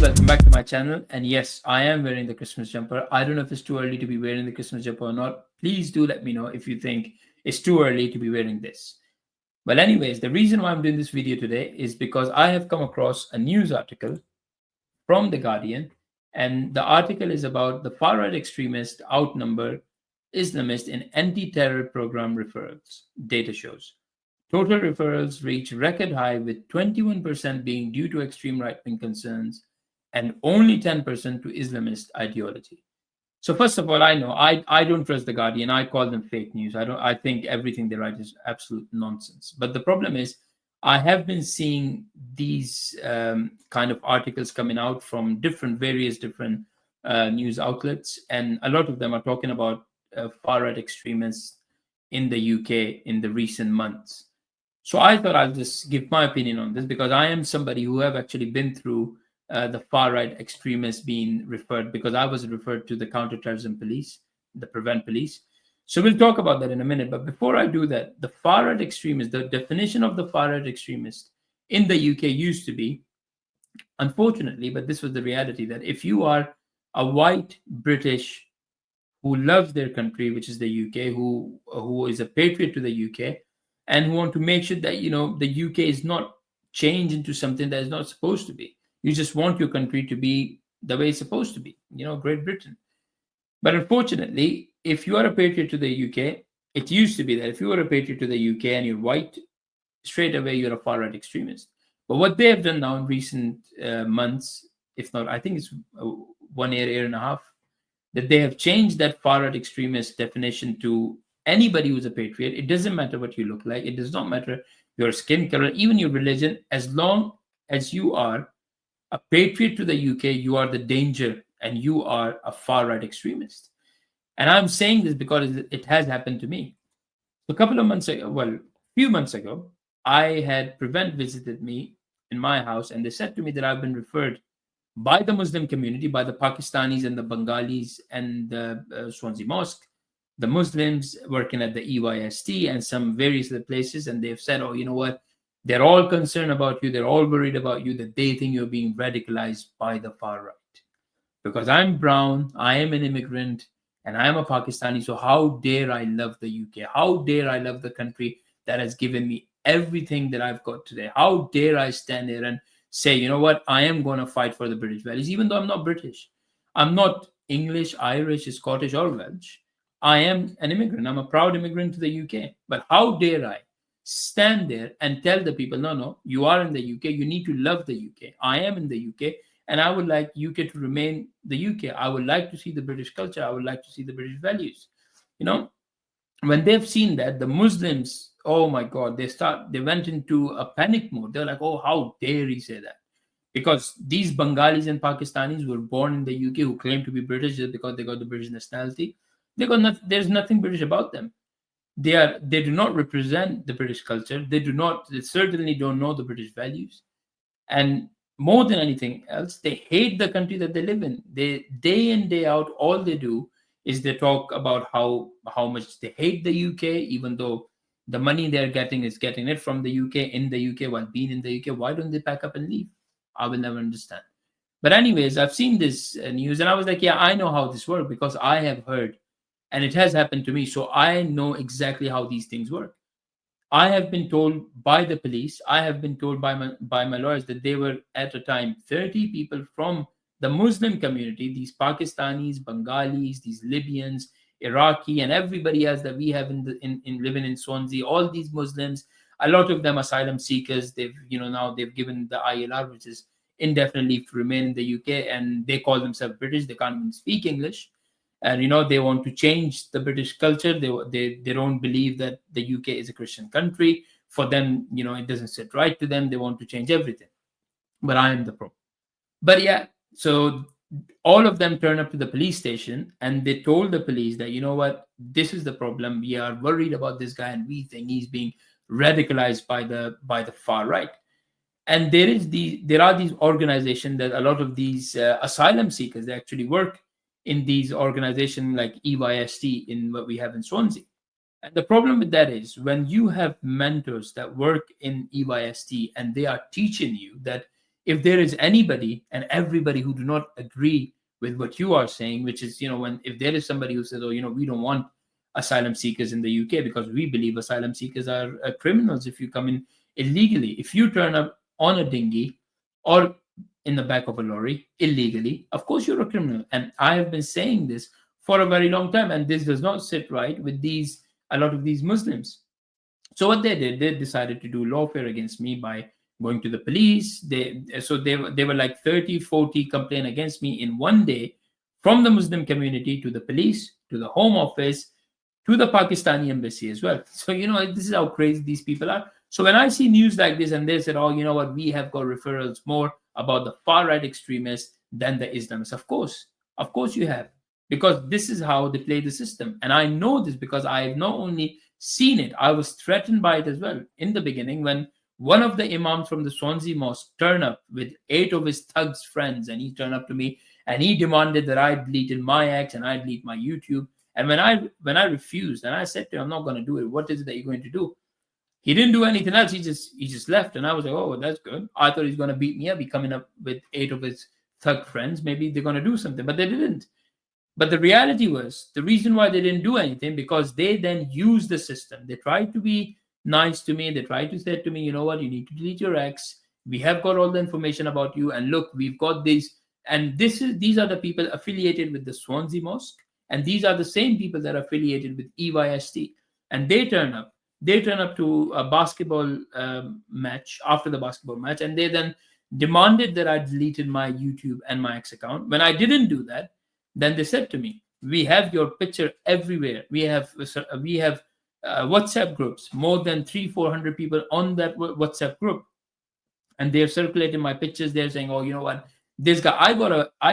welcome back to my channel. And yes, I am wearing the Christmas jumper. I don't know if it's too early to be wearing the Christmas jumper or not. Please do let me know if you think it's too early to be wearing this. Well, anyways, the reason why I'm doing this video today is because I have come across a news article from The Guardian, and the article is about the far right extremists outnumber Islamists in anti terror program referrals, data shows. Total referrals reach record high, with 21% being due to extreme right wing concerns and only 10% to Islamist ideology. So first of all, I don't trust the Guardian. I call them fake news. I think everything they write is absolute nonsense. But the problem is, I have been seeing these kind of articles coming out from various different news outlets, and a lot of them are talking about far right extremists in the UK in the recent months. So I thought I'll just give my opinion on this, because I am somebody who have actually been through the far right extremists being referred, because I was referred to the counterterrorism police, the prevent police. So we'll talk about that in a minute. But before I do that, the far right extremist, the definition of the far right extremist in the UK used to be, unfortunately, but this was the reality, that if you are a white British who loves their country, which is the UK, who is a patriot to the UK, and who want to make sure that the UK is not changed into something that is not supposed to be. You just want your country to be the way it's supposed to be, Great Britain. But unfortunately, if you are a patriot to the UK, it used to be that if you were a patriot to the UK and you're white, straight away you're a far right extremist. But what they have done now in recent months, if not, I think it's 1 year and a half, that they have changed that far right extremist definition to anybody who's a patriot. It doesn't matter what you look like. It does not matter your skin color, even your religion. As long as you are a patriot to the UK, you are the danger and you are a far right extremist. And I'm saying this because it has happened to me. A couple of months ago, well, a few months ago, I had Prevent visited me in my house, and they said to me that I've been referred by the Muslim community, by the Pakistanis and the Bengalis and the Swansea Mosque, the Muslims working at the EYST and some various other places, and they've said, oh, you know what? They're all concerned about you. They're all worried about you, that they think you're being radicalized by the far right. Because I'm brown, I am an immigrant, and I am a Pakistani. So how dare I love the UK? How dare I love the country that has given me everything that I've got today? How dare I stand there and say, you know what, I am going to fight for the British values, even though I'm not British. I'm not English, Irish, Scottish, or Welsh. I am an immigrant. I'm a proud immigrant to the UK. But how dare I stand there and tell the people, no, you are in the UK. You need to love the UK. I am in the UK, and I would like UK to remain the UK. I would like to see the British culture. I would like to see the British values. When they've seen that, the Muslims, oh my God, they went into a panic mode. They're like, oh, how dare he say that? Because these Bengalis and Pakistanis who were born in the UK, who claim to be British just because they got the British nationality, there's nothing British about them. They do not represent the British culture. They certainly don't know the British values. And more than anything else, they hate the country that they live in. They, day in, day out, all they do is they talk about how much they hate the UK, even though the money they're getting is getting it from the UK, in the UK, while being in the UK. Why don't they pack up and leave? I will never understand. But anyways, I've seen this news, and I was like, yeah, I know how this works, because I have heard, and it has happened to me. So I know exactly how these things work. I have been told by the police, I have been told by my lawyers, that they were at a time 30 people from the Muslim community, these Pakistanis, Bengalis, these Libyans, Iraqi, and everybody else that we have in living in Swansea, all these Muslims, a lot of them asylum seekers. Now they've given the ILR, which is indefinite leave to remain in the UK, and they call themselves British. They can't even speak English. And they want to change the British culture. They don't believe that the UK is a Christian country. For them, it doesn't sit right to them. They want to change everything. But I am the problem. But yeah, so all of them turn up to the police station, and they told the police that, you know what, this is the problem. We are worried about this guy, and we think he's being radicalized by the far right. And there are these organizations that a lot of these asylum seekers, they actually work in these organizations like EYST, in what we have in Swansea. And the problem with that is, when you have mentors that work in EYST and they are teaching you that if there is anybody and everybody who do not agree with what you are saying, which is, when if there is somebody who says, oh, we don't want asylum seekers in the UK because we believe asylum seekers are criminals if you come in illegally. If you turn up on a dinghy or in the back of a lorry illegally, of course you're a criminal. And I have been saying this for a very long time, and this does not sit right with a lot of these Muslims. So what they did, they decided to do lawfare against me by going to the police. They were like 30, 40 complain against me in one day, from the Muslim community to the police, to the Home Office, to the Pakistani embassy as well. So this is how crazy these people are. So when I see news like this and they said, oh, you know what, we have got referrals more about the far right extremists than the Islamists. Of course you have, because this is how they play the system. And I know this because I have not only seen it, I was threatened by it as well in the beginning when one of the imams from the Swansea mosque turned up with 8 of his thugs friends, and he turned up to me and he demanded that I deleted my ex and I delete my YouTube. And when I refused and I said to him, I'm not going to do it, what is it that you're going to do? He didn't do anything else. He just left. And I was like, oh, that's good. I thought he's going to beat me up. He coming up with 8 of his thug friends. Maybe they're going to do something, but they didn't. But the reality was, the reason why they didn't do anything, because they then used the system. They tried to be nice to me. They tried to say to me, you know what, you need to delete your ex. We have got all the information about you. And look, we've got these. And these are the people affiliated with the Swansea Mosque. And these are the same people that are affiliated with EYST. And they turn up. They turn up to a basketball match, after the basketball match, and they then demanded that I deleted my YouTube and my ex account. When I didn't do that, then they said to me, we have your picture everywhere. We have WhatsApp groups, more than 300-400 people on that WhatsApp group, and they're circulating my pictures. They're saying, oh, you know what, this guy, I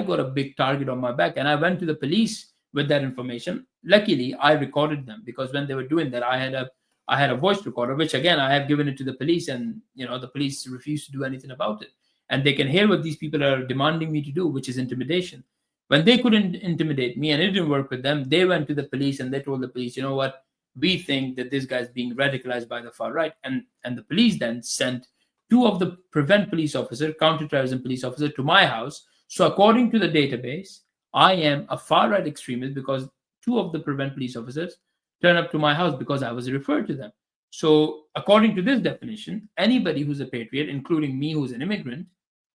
got a big target on my back. And I went to the police with that information. Luckily, I recorded them, because when they were doing that, I had a voice recorder, which again I have given it to the police, and the police refused to do anything about it. And they can hear what these people are demanding me to do, which is intimidation. When they couldn't intimidate me and it didn't work with them, they went to the police and they told the police, you know what, we think that this guy's being radicalized by the far right. And the police then sent 2 of the prevent police officer, counterterrorism police officer, to my house. So according to the database, I am a far right extremist because 2 of the prevent police officers turned up to my house because I was referred to them. So according to this definition, anybody who's a patriot, including me who's an immigrant,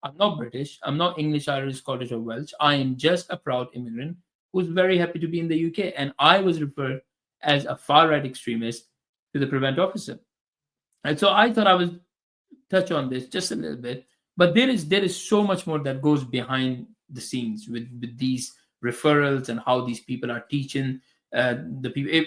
I'm not British, I'm not English, Irish, Scottish, or Welsh. I am just a proud immigrant who's very happy to be in the UK. And I was referred as a far right extremist to the prevent officer. And so I thought I would touch on this just a little bit. But there is so much more that goes behind the scenes with these referrals and how these people are teaching the people.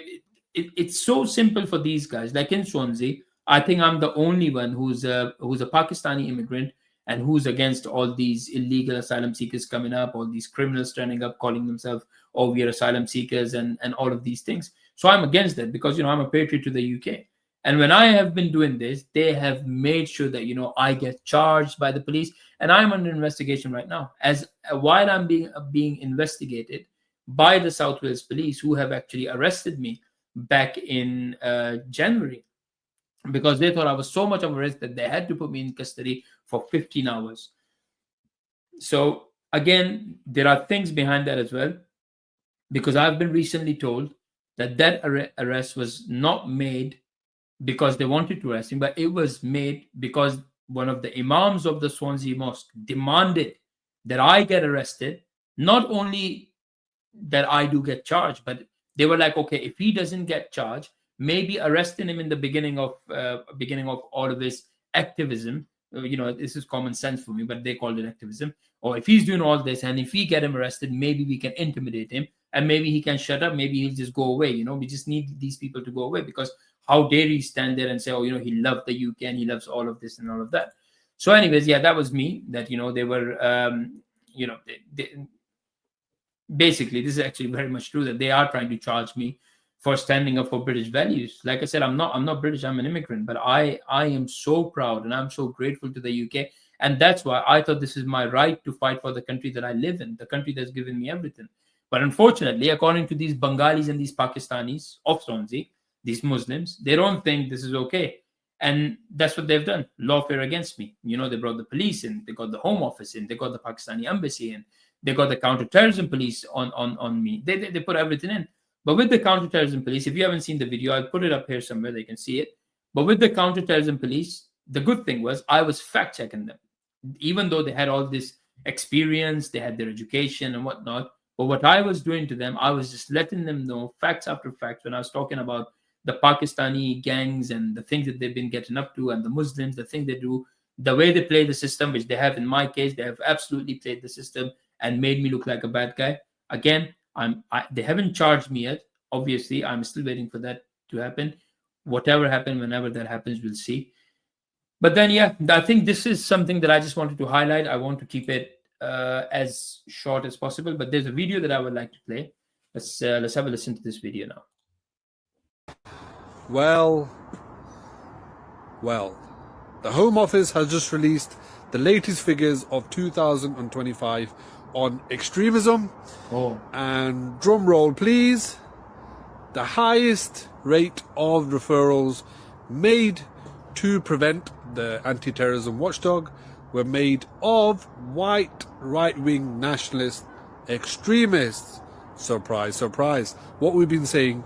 It's so simple for these guys. Like in Swansea, I think I'm the only one who's a Pakistani immigrant and who's against all these illegal asylum seekers coming up, all these criminals turning up, calling themselves, oh, we are asylum seekers, and all of these things. So I'm against that because, I'm a patriot to the UK. And when I have been doing this, they have made sure that, I get charged by the police, and I'm under investigation right now. While I'm being investigated by the South Wales police, who have actually arrested me back in January, because they thought I was so much of a risk that they had to put me in custody for 15 hours. So again, there are things behind that as well, because I've been recently told that arrest was not made because they wanted to arrest him, but it was made because one of the imams of the Swansea Mosque demanded that I get arrested. Not only that I do get charged, but they were like, okay, if he doesn't get charged, maybe arresting him in the beginning of all of this activism. This is common sense for me, but they called it activism. Or if he's doing all this and if we get him arrested, maybe we can intimidate him and maybe he can shut up. Maybe he'll just go away. We just need these people to go away, because how dare he stand there and say, oh, he loved the UK and he loves all of this and all of that. So anyways, yeah, that was me. That, they were, basically, this is actually very much true, that they are trying to charge me for standing up for British values. Like I said, I'm not British, I'm an immigrant, but I am so proud and I'm so grateful to the UK. And that's why I thought this is my right to fight for the country that I live in, the country that's given me everything. But unfortunately, according to these Bengalis and these Pakistanis of Swansea, these Muslims, they don't think this is okay. And that's what they've done. Lawfare against me. They brought the police in, they got the Home Office in, they got the Pakistani embassy in, they got the counterterrorism police on me. They put everything in. But with the counterterrorism police, if you haven't seen the video, I'll put it up here somewhere, they can see it. But with the counterterrorism police, the good thing was I was fact checking them. Even though they had all this experience, they had their education and whatnot. But what I was doing to them, I was just letting them know facts after facts when I was talking about the Pakistani gangs and the things that they've been getting up to, and the Muslims, the thing they do, the way they play the system, which they have in my case, they have absolutely played the system and made me look like a bad guy. Again, they haven't charged me yet. Obviously, I'm still waiting for that to happen. Whatever happens, whenever that happens, we'll see. But then, yeah, I think this is something that I just wanted to highlight. I want to keep it as short as possible. But there's a video that I would like to play. Let's have a listen to this video now. Well, the Home Office has just released the latest figures of 2025 on extremism. And drum roll, please. The highest rate of referrals made to prevent the anti-terrorism watchdog were made of white right-wing nationalist extremists. Surprise, surprise. What we've been saying.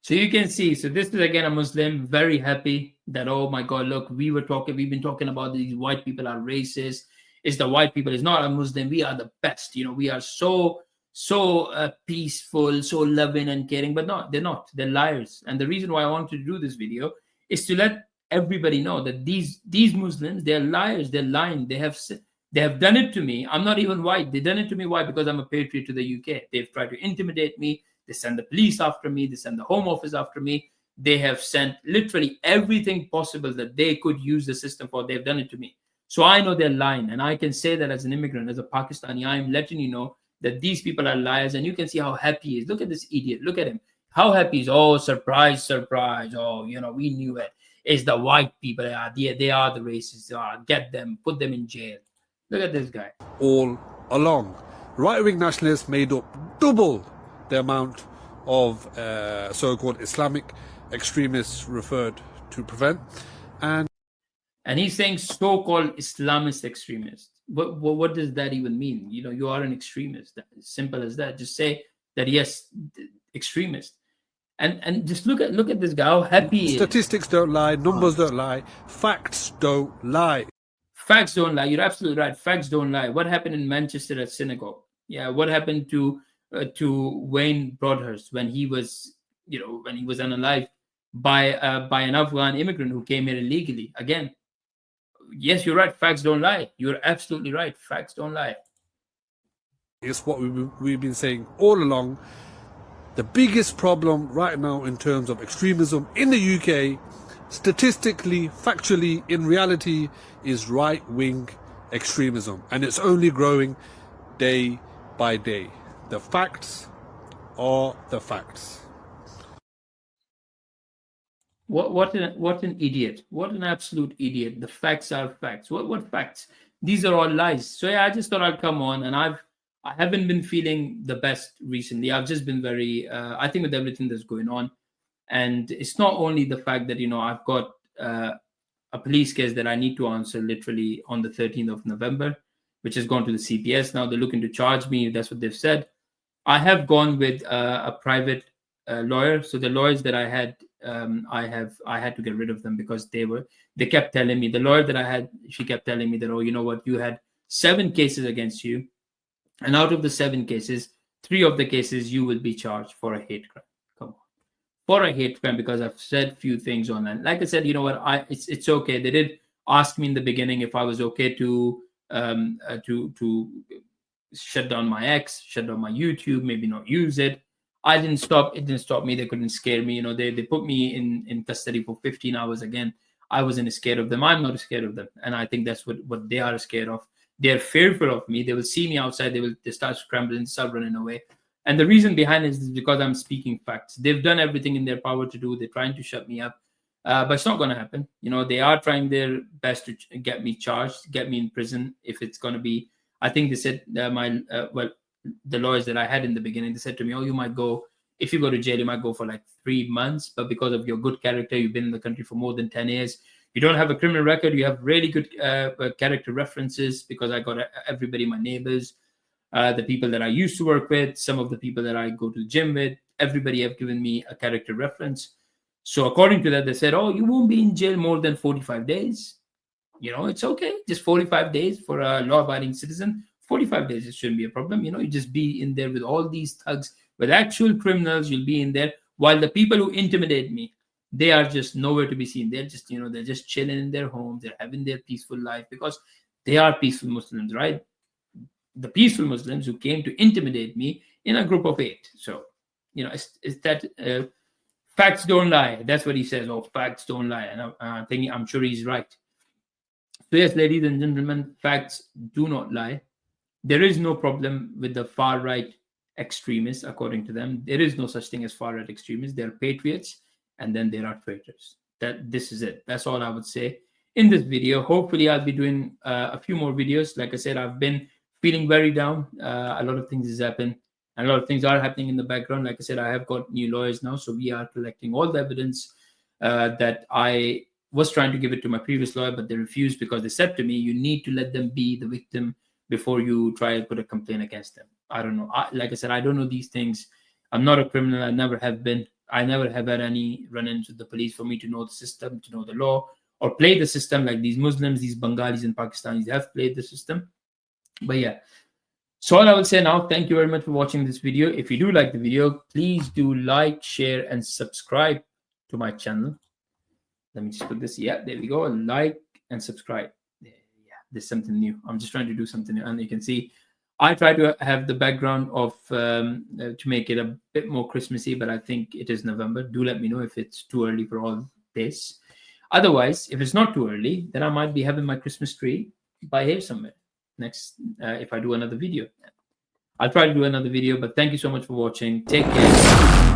So you can see, so this is again a Muslim, very happy that, oh my God, look, we've been talking about these white people are racist. It's the white people, it's not a Muslim. We are the best. We are so peaceful, so loving and caring, but no, they're not. They're liars. And the reason why I wanted to do this video is to let everybody know that these Muslims, they're liars. They're lying. They have done it to me. I'm not even white. They've done it to me. Why? Because I'm a patriot to the UK. They've tried to intimidate me. They send the police after me. They send the Home Office after me. They have sent literally everything possible that they could use the system for. They've done it to me. So I know they're lying. And I can say that as an immigrant, as a Pakistani, I'm letting you know that these people are liars. And you can see how happy he is. Look at this idiot. Look at him. How happy he is. Oh, surprise, surprise. Oh, we knew it. It's the white people. They are the racists. Get them. Put them in jail. Look at this guy. All along. Right-wing nationalists made up double the amount of so-called Islamic extremists referred to prevent. And he's saying so-called Islamist extremists. What does that even mean? You are an extremist. As simple as that. Just say that, yes, extremist. And just look at this guy, how happy he is. Statistics don't lie, numbers don't lie, facts don't lie. Facts don't lie. You're absolutely right. Facts don't lie. What happened in Manchester at synagogue? Yeah, what happened to Wayne Broadhurst when he was unalived by an Afghan immigrant who came here illegally? Again, yes, you're right. Facts don't lie. You're absolutely right. Facts don't lie. It's what we've been saying all along. The biggest problem right now in terms of extremism in the UK, statistically, factually, in reality, is right-wing extremism. And it's only growing day by day. The facts are the facts. What an idiot. What an absolute idiot. The facts are facts. What facts? These are all lies. So yeah, I just thought I'd come on, and I haven't been feeling the best recently. I've just been very I think with everything that's going on. And it's not only the fact that I've got a police case that I need to answer literally on the 13th of November, which has gone to the CPS. Now they're looking to charge me. That's what they've said. I have gone with a private lawyer. So the lawyers that I had, I had to get rid of them because they kept telling me, the lawyer that I had, she kept telling me that, oh, you know what, you had 7 cases against you, and out of the 7 cases, 3 of the cases you will be charged for a hate crime. Come on, for a hate crime, because I've said few things online. Like I said, you know what, it's okay. They did ask me in the beginning if I was okay to shut down my X, shut down my YouTube, maybe not use it. It didn't stop me. They couldn't scare me. They put me in custody for 15 hours again. I wasn't scared of them. I'm not scared of them. And I think that's what they are scared of. They're fearful of me. They will see me outside. They start scrambling, start running away. And the reason behind it is because I'm speaking facts. They've done everything in their power to do. They're trying to shut me up. But it's not going to happen. They are trying their best to get me charged, get me in prison. If it's going to be, I think they said the lawyers that I had in the beginning, they said to me, oh, you might go if you go to jail, you might go for like 3 months, but because of your good character, you've been in the country for more than 10 years. You don't have a criminal record. You have really good character references, because I got everybody, my neighbors, the people that I used to work with, some of the people that I go to the gym with, everybody have given me a character reference. So according to that, they said, oh, you won't be in jail more than 45 days. It's okay. Just 45 days for a law-abiding citizen. 45 days, it shouldn't be a problem. You just be in there with all these thugs, with actual criminals. You'll be in there, while the people who intimidate me, they are just nowhere to be seen. They're just, they're just chilling in their homes. They're having their peaceful life, because they are peaceful Muslims, right? The peaceful Muslims who came to intimidate me in a group of 8. So, it's that facts don't lie. That's what he says. Oh, facts don't lie. And I'm sure he's right. So yes, ladies and gentlemen, facts do not lie. There is no problem with the far-right extremists, according to them. There is no such thing as far-right extremists. They're patriots, and then there are traitors. This is it. That's all I would say in this video. Hopefully, I'll be doing a few more videos. Like I said, I've been feeling very down. A lot of things has happened. And a lot of things are happening in the background. Like I said, I have got new lawyers now, so we are collecting all the evidence that I was trying to give it to my previous lawyer, but they refused, because they said to me, you need to let them be the victim before you try and put a complaint against them. I don't know. Like I said, I don't know these things. I'm not a criminal. I never have been. I never have had any run-ins with the police for me to know the system, to know the law, or play the system like these Muslims, these Bengalis and Pakistanis have played the system. But yeah. So all I will say now, thank you very much for watching this video. If you do like the video, please do like, share, and subscribe to my channel. Let me just put this. Yeah, there we go. Like and subscribe. Yeah, there's something new. I'm just trying to do something new. And you can see, I try to have the background of to make it a bit more Christmassy, but I think it is November. Do let me know if it's too early for all this. Otherwise, if it's not too early, then I might be having my Christmas tree by here somewhere next, if I do another video. I'll try to do another video, but thank you so much for watching. Take care.